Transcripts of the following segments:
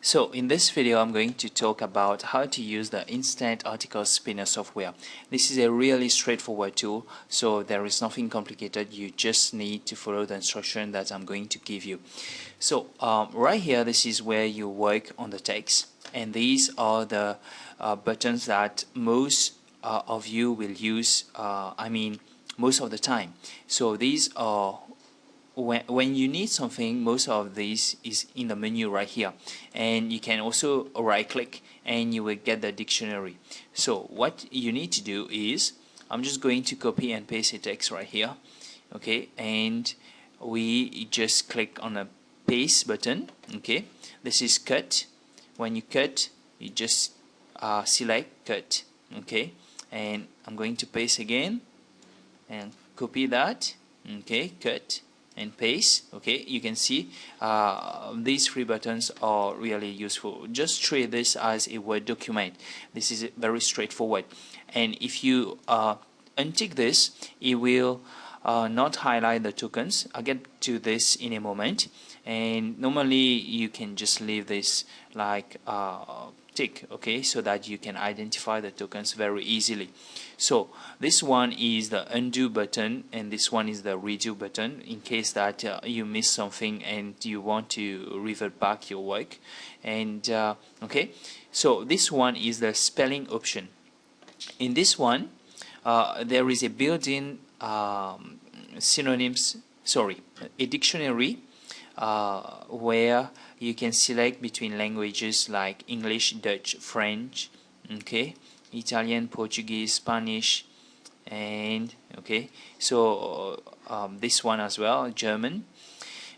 So in this video I'm going to talk about how to use the Instant Article Spinner software. This is a really straightforward tool, so there is nothing complicated. You just need to follow the instruction that I'm going to give you. So right here, this is where you work on the text, and these are the buttons that most of you will use, most of the time. So these are when you need something, most of this is in the menu right here, and you can also right click and you will get the dictionary. So what you need to do is, I'm just going to copy and paste a text right here, okay, and we just click on a paste button. Okay, this is cut. When you cut, you just select cut, okay, and I'm going to paste again and copy that, okay, cut and paste. Okay, you can see these three buttons are really useful. Just treat this as a Word document. This is very straightforward, and if you untick this, it will not highlight the tokens. I'll get to this in a moment, and normally you can just leave this like tick, okay, so that you can identify the tokens very easily. So this one is the undo button, and this one is the redo button, in case that you miss something and you want to revert back your work. And okay, so this one is the spelling option. In this one there is a built-in synonyms, sorry, a dictionary where you can select between languages like English, Dutch, French, okay, Italian, Portuguese, Spanish, and okay, so this one as well, German.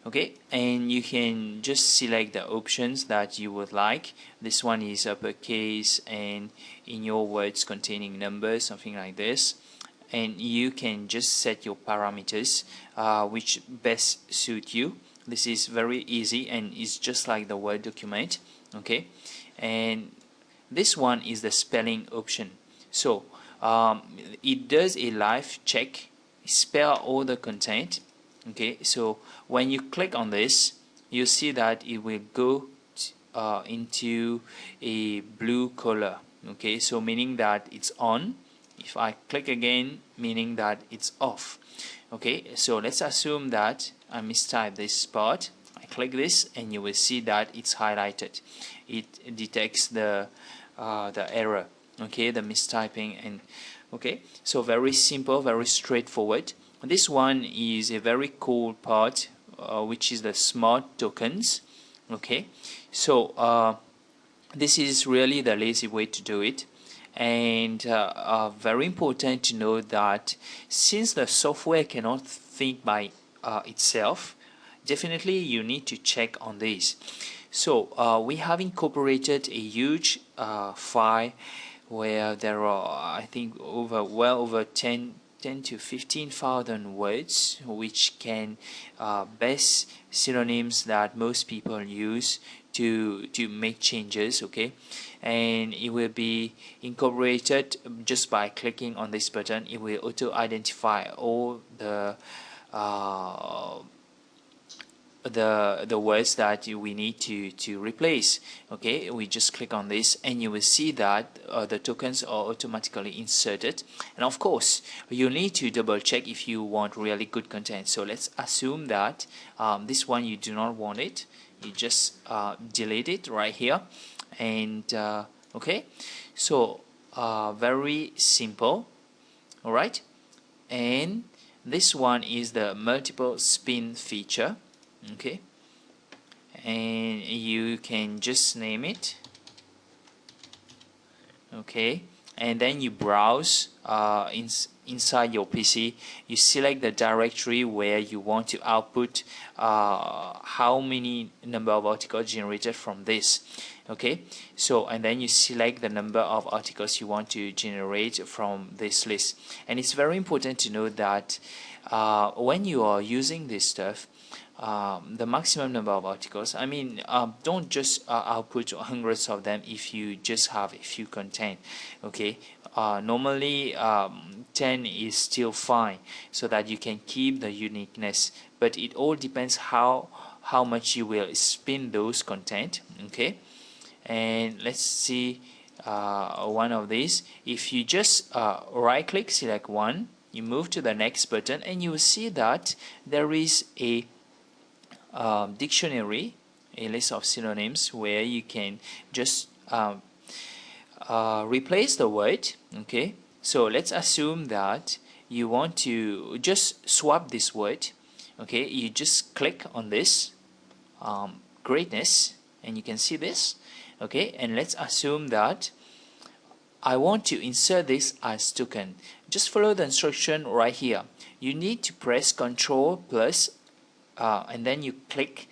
Okay, and you can just select the options that you would like. This one is uppercase and in your words containing numbers, something like this. And you can just set your parameters which best suit you. This is very easy and it's just like the Word document. Okay, and this one is the spelling option. So it does a live check, spell all the content. Okay, so when you click on this, you see that it will go into a blue color. Okay, so meaning that it's on. If I click again, meaning that it's off. Okay, so let's assume that I mistype this part. I click this and you will see that it's highlighted. It detects the error, okay, the mistyping. And okay, so very simple, very straightforward. This one is a very cool part, which is the smart tokens. Okay, so this is really the lazy way to do it. And very important to know that since the software cannot think by itself, definitely you need to check on this. So we have incorporated a huge file where there are, I think, well over 10 to 15,000 words, which can best synonyms that most people use to make changes. Okay, and it will be incorporated just by clicking on this button. It will auto identify all the words that we need to replace. Okay, we just click on this and you will see that the tokens are automatically inserted. And of course you need to double check if you want really good content. So let's assume that this one you do not want it. You just delete it right here. And okay, so very simple. All right, and this one is the multiple spin feature. Okay, and you can just name it. Okay, and then you browse inside your PC. You select the directory where you want to output how many number of articles generated from this. Okay, so and then you select the number of articles you want to generate from this list. And it's very important to know that when you are using this stuff, the maximum number of articles, don't just output hundreds of them if you just have a few content. Okay, normally 10 is still fine, so that you can keep the uniqueness, but it all depends how how much you will spin those content. Okay, and let's see one of these. If you just right click, select one, you move to the next button, and you will see that there is a dictionary, a list of synonyms, where you can just replace the word. Okay, so let's assume that you want to just swap this word. Okay, you just click on this greatness, and you can see this. Okay, and let's assume that I want to insert this as token. Just follow the instruction right here. You need to press Ctrl plus and then you click,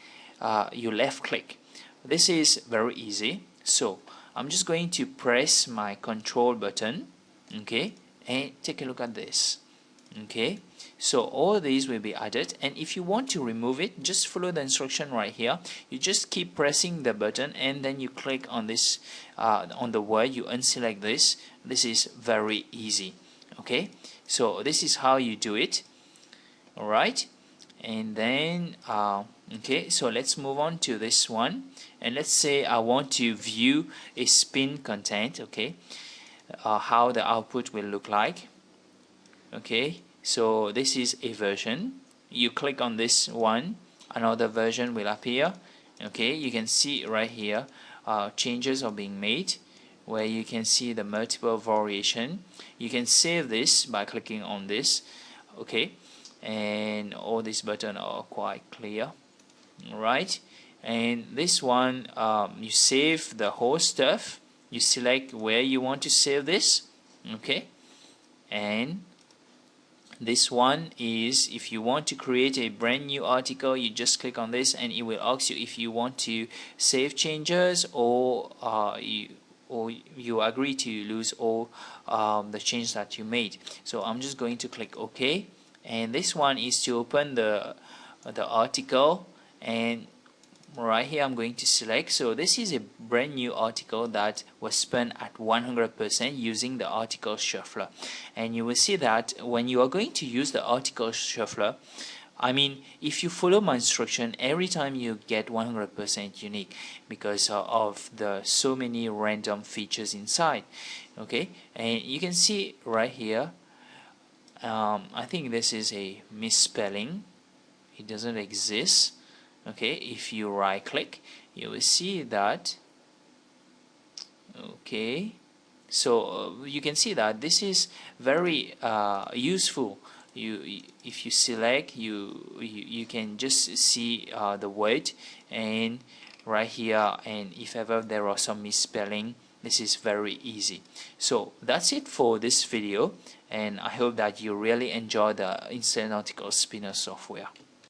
you left click. This is very easy. So I'm just going to press my Control button, okay, and take a look at this. Okay, so all these will be added, and if you want to remove it, just follow the instruction right here. You just keep pressing the button, and then you click on this on the word, you unselect this. This is very easy. Okay, so this is how you do it. All right, and then okay, so let's move on to this one, and let's say I want to view a spin content. Okay, how the output will look like. Okay, so this is a version. You click on this one, another version will appear. Okay, you can see right here changes are being made, where you can see the multiple variation. You can save this by clicking on this. Okay, and all these buttons are quite clear. Right, and this one you save the whole stuff. You select where you want to save this. Okay, and this one is, if you want to create a brand new article, you just click on this, and it will ask you if you want to save changes, or you agree to lose all the changes that you made. So I'm just going to click OK, and this one is to open the article, and right here I'm going to select. So this is a brand new article that was spun at 100% using the article shuffler, and you will see that when you are going to use the article shuffler, I mean, if you follow my instruction, every time you get 100% unique, because of the so many random features inside. Okay, and you can see right here, I think this is a misspelling. It doesn't exist. Okay, if you right click, you will see that. Okay, so you can see that this is very useful. If you select, you can just see the word, and right here, and if ever there are some misspelling, this is very easy. So that's it for this video, and I hope that you really enjoy the Instant Article Spinner software.